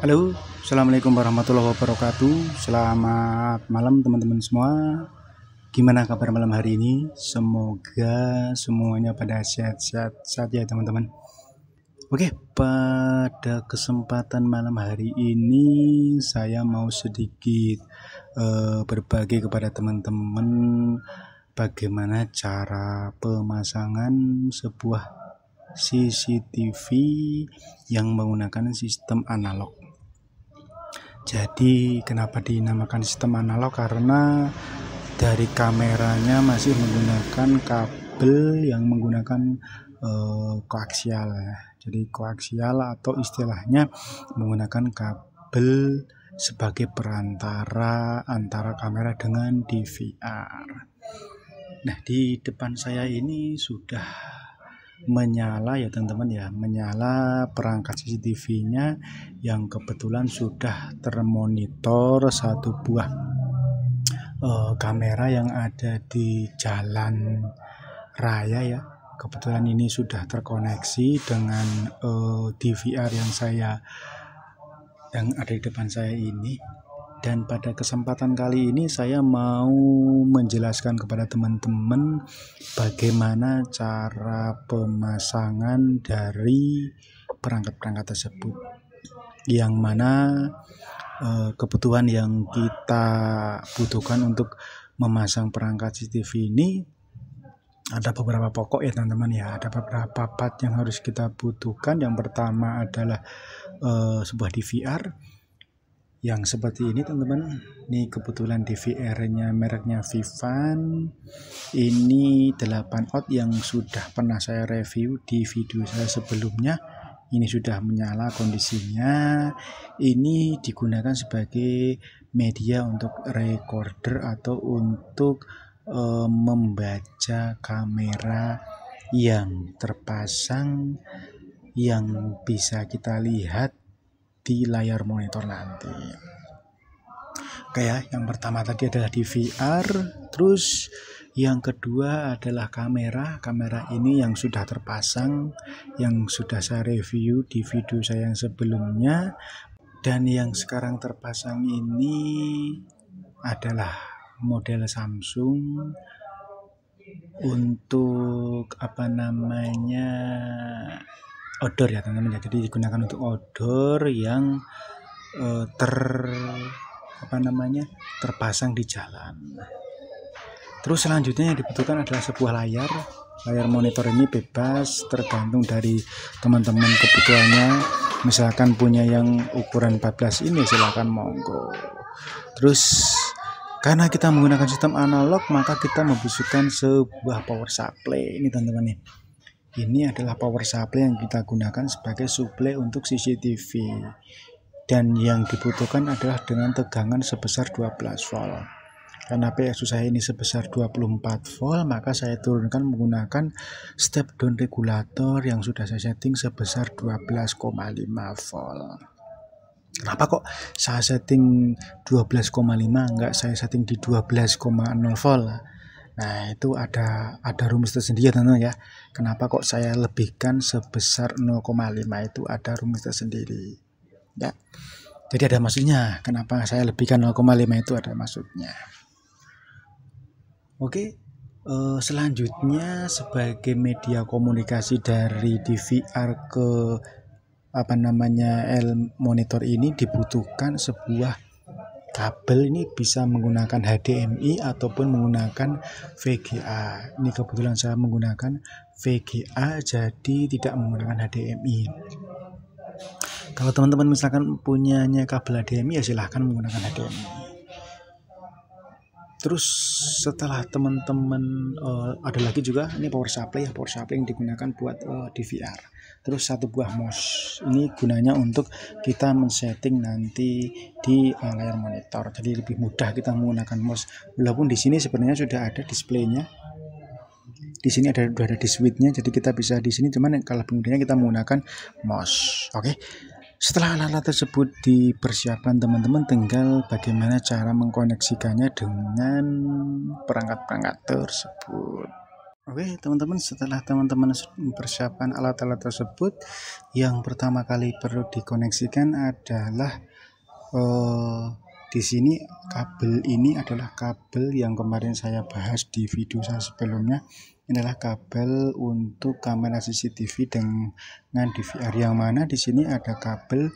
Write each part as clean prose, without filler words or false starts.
Halo, assalamualaikum warahmatullahi wabarakatuh. Selamat malam teman-teman semua. Gimana kabar malam hari ini? Semoga semuanya pada sehat-sehat ya teman-teman. Oke, pada kesempatan malam hari ini saya mau sedikit berbagi kepada teman-teman bagaimana cara pemasangan sebuah CCTV yang menggunakan sistem analog. Jadi kenapa dinamakan sistem analog? Karena dari kameranya masih menggunakan kabel yang menggunakan koaksial. Jadi koaksial atau istilahnya menggunakan kabel sebagai perantara antara kamera dengan DVR. Nah, di depan saya ini sudah menyala ya teman-teman ya, menyala perangkat CCTV-nya yang kebetulan sudah termonitor satu buah kamera yang ada di jalan raya ya. Kebetulan ini sudah terkoneksi dengan DVR yang ada di depan saya ini. Dan pada kesempatan kali ini saya mau menjelaskan kepada teman-teman bagaimana cara pemasangan dari perangkat-perangkat tersebut. Yang mana kebutuhan yang kita butuhkan untuk memasang perangkat CCTV ini ada beberapa pokok ya teman-teman ya. Ada beberapa part yang harus kita butuhkan. Yang pertama adalah sebuah DVR yang seperti ini teman-teman. Ini kebetulan DVR-nya mereknya Vivan. Ini 8 out yang sudah pernah saya review di video saya sebelumnya. Ini sudah menyala kondisinya. Ini digunakan sebagai media untuk recorder atau untuk membaca kamera yang terpasang yang bisa kita lihat di layar monitor nanti. Oke ya, yang pertama tadi adalah DVR, terus yang kedua adalah kamera. Kamera ini yang sudah terpasang, yang sudah saya review di video saya yang sebelumnya. Dan yang sekarang terpasang ini adalah model Samsung untuk outdoor ya teman-teman. Jadi digunakan untuk outdoor yang terpasang di jalan. Terus selanjutnya yang dibutuhkan adalah sebuah layar monitor. Ini bebas tergantung dari teman-teman kebutuhannya. Misalkan punya yang ukuran 14 ini silakan monggo. Terus karena kita menggunakan sistem analog, maka kita membutuhkan sebuah power supply ini teman-teman nih. Ini adalah power supply yang kita gunakan sebagai suplai untuk CCTV. Dan yang dibutuhkan adalah dengan tegangan sebesar 12 volt. Karena PSU saya ini sebesar 24 volt, maka saya turunkan menggunakan step down regulator yang sudah saya setting sebesar 12,5 volt. Kenapa kok saya setting 12,5 enggak saya setting di 12,0 volt? Nah, itu ada rumus tersendiri ya teman-teman ya. Kenapa kok saya lebihkan sebesar 0,5 itu ada rumus tersendiri. Ya. Jadi ada maksudnya. Kenapa saya lebihkan 0,5 itu ada maksudnya. Oke. Selanjutnya sebagai media komunikasi dari DVR ke monitor ini dibutuhkan sebuah kabel. Ini bisa menggunakan HDMI ataupun menggunakan VGA. Ini kebetulan saya menggunakan VGA, jadi tidak menggunakan HDMI. Kalau teman-teman misalkan punyanya kabel HDMI ya silahkan menggunakan HDMI. Terus setelah teman-teman ada lagi juga ini power supply yang digunakan buat DVR. Terus satu buah mouse. Ini gunanya untuk kita men-setting nanti di layar monitor. Jadi lebih mudah kita menggunakan mouse. Walaupun di sini sebenarnya sudah ada displaynya. Di sini sudah ada di switch-nya, jadi kita bisa di sini, cuman kalau kemudian kita menggunakan mouse. Oke. Setelah alat-alat tersebut dipersiapkan teman-teman, tinggal bagaimana cara mengkoneksikannya dengan perangkat-perangkat tersebut. Oke teman-teman, setelah teman-teman mempersiapkan alat-alat tersebut, yang pertama kali perlu dikoneksikan adalah di sini kabel ini adalah kabel yang kemarin saya bahas di video saya sebelumnya. Ini adalah kabel untuk kamera CCTV dengan DVR, yang mana di sini ada kabel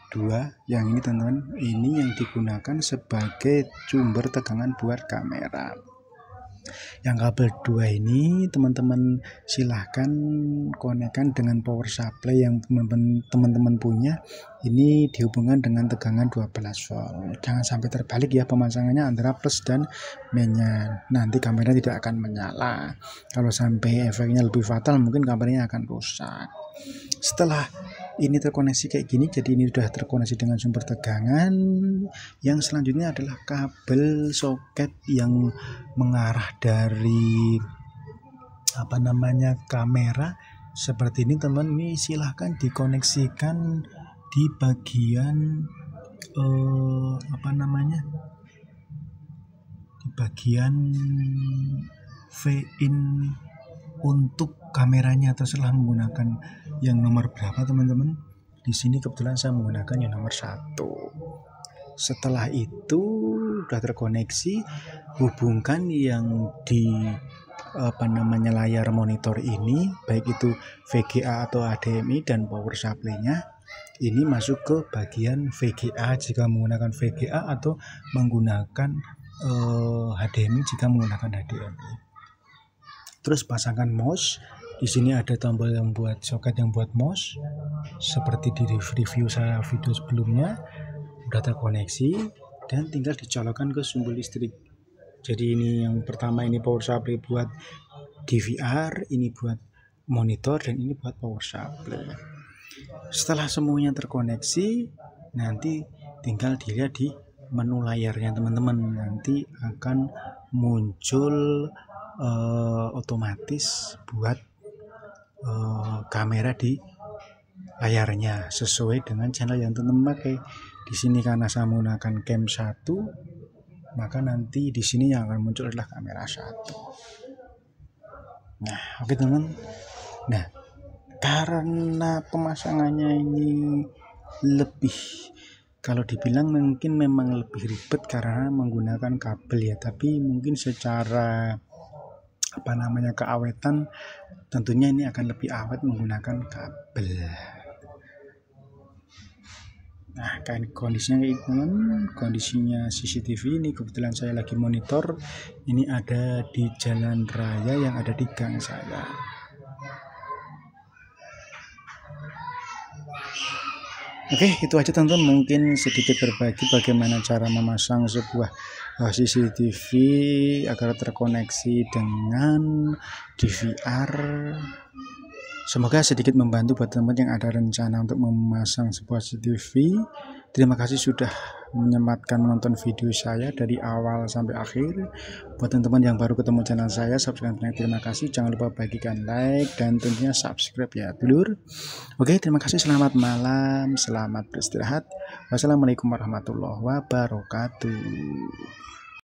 dua. Yang ini teman-teman, ini yang digunakan sebagai sumber tegangan buat kamera. Yang kabel dua ini teman-teman silahkan konekkan dengan power supply yang teman-teman punya. Ini dihubungkan dengan tegangan 12 volt. Jangan sampai terbalik ya pemasangannya antara plus dan minus. Nanti kamera tidak akan menyala. Kalau sampai efeknya lebih fatal, mungkin kameranya akan rusak. Setelah ini terkoneksi kayak gini, jadi ini sudah terkoneksi dengan sumber tegangan. Yang selanjutnya adalah kabel soket yang mengarah dari kamera seperti ini teman. Ini silahkan dikoneksikan di bagian di bagian V-in untuk kameranya, terserah menggunakan yang nomor berapa teman-teman. Di sini kebetulan saya menggunakan yang nomor 1. Setelah itu sudah terkoneksi, hubungkan yang di layar monitor ini, baik itu VGA atau HDMI dan power supply-nya. Ini masuk ke bagian VGA jika menggunakan VGA, atau menggunakan HDMI jika menggunakan HDMI. Terus pasangkan mouse. Di sini ada tombol yang buat soket yang buat mouse, seperti di review saya video sebelumnya. Udah terkoneksi dan tinggal dicolokkan ke sumber listrik. Jadi ini yang pertama, ini power supply buat DVR, ini buat monitor, dan ini buat power supply. Setelah semuanya terkoneksi, nanti tinggal dilihat di menu layarnya teman-teman. Nanti akan muncul otomatis buat kamera di layarnya sesuai dengan channel yang teman-teman pakai. Di sini karena saya menggunakan cam 1, maka nanti di sini yang akan muncul adalah kamera 1. Nah, oke teman. Nah, karena pemasangannya ini kalau dibilang mungkin memang lebih ribet karena menggunakan kabel ya, tapi mungkin secara keawetan tentunya ini akan lebih awet menggunakan kabel. Nah, kan kondisinya kayak teman, kondisinya CCTV ini kebetulan saya lagi monitor. Ini ada di jalan raya yang ada di gang saya. Oke, itu aja teman-teman. Mungkin sedikit berbagi bagaimana cara memasang sebuah CCTV agar terkoneksi dengan DVR. Semoga sedikit membantu buat teman-teman yang ada rencana untuk memasang sebuah CCTV. Terima kasih sudah menyempatkan menonton video saya dari awal sampai akhir. Buat teman-teman yang baru ketemu channel saya, subscribe. Terima kasih. Jangan lupa bagikan like dan tentunya subscribe ya, dulur. Oke, terima kasih. Selamat malam, selamat beristirahat. Wassalamualaikum warahmatullahi wabarakatuh.